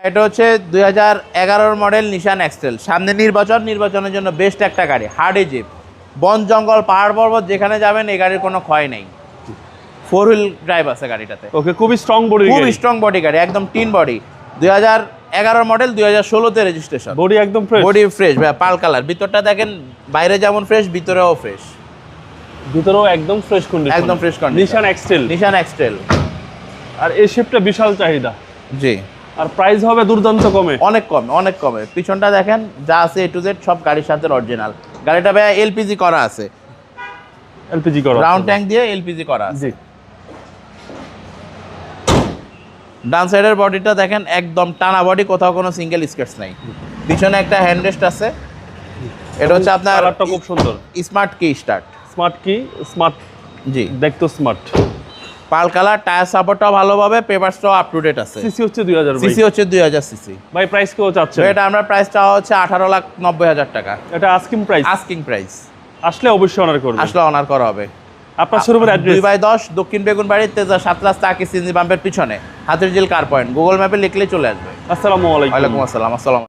এটা হচ্ছে 2011 মডেল নিশান এক্সটেল। সামনে নির্বাচনের জন্য বেস্ট একটা গাড়ি। হার্ডি জিপ, বন জঙ্গল পাহাড় পর্বত যেখানে যাবেন এই গাড়ির কোনো ক্ষয় নেই। 4 হুইল ড্রাইভ আছে গাড়িটাতে। ওকে, খুবই স্ট্রং বডি, খুব স্ট্রং বডি গাড়ি, একদম টিন বডি। 2011 মডেল, 2016-তে রেজিস্ট্রেশন। বডি একদম ফ্রেশ, বডি ফ্রেশ ভাই, পাল কালার। ভিতরটা দেখেন, বাইরে যেমন ফ্রেশ ভিতরেও ফ্রেশ। ভিতরেও একদম ফ্রেশ কন্ডিশন, একদম ফ্রেশ কন্ডিশন। নিশান এক্সটেল। আর এই শেপটা বিশাল চাহিদা। জি। আর প্রাইস হবে দুর্দান্ত কমে, অনেক কমে। পিছনটা দেখেন, যা আছে A to Z সব গাড়ির সাথে অরিজিনাল। গাড়িটা ভাই এলপিজি করা আছে, এলপিজি করা, রাউন্ড ট্যাঙ্ক দিয়ে এলপিজি করা আছে। জি। ডান সাইডের বডিটা দেখেন, একদম টানা বডি, কোথাও কোনো সিঙ্গেল স্কেটস নাই। পিছনে একটা হ্যান্ডরেস্ট আছে। এটা হচ্ছে আপনার কালারটা খুব সুন্দর, স্মার্ট কি স্টার্ট। স্মার্ট কি স্মার্ট, জি, দেখতো স্মার্ট। পাল কালার, টায়ার সাপোর্টটাও ভালোভাবে, পেপারসটাও আপ টু ডেট আছে। সিসি হচ্ছে 2000, সিসি হচ্ছে 2000 সিসি। ভাই প্রাইস কেউ চাচ্ছে? এটা আমরা প্রাইসটা হচ্ছে 18,90,000 টাকা। এটা আস্কিং প্রাইস, আস্কিং প্রাইস। আসলে অবশ্যই অনার করবে, আসলে অনার করা হবে। আপনার শোরুমের অ্যাড্রেস 2/10 দক্ষিণ বেগুনবাড়ি, তেজা 7 রাস্তা, আকি সিএনজি পাম্পের পিছনে, হাতিরঝিল কার পয়েন্ট। গুগল ম্যাপে লিখলেই চলে আসবে। আসসালামু আলাইকুম। ওয়ালাইকুম আসসালাম।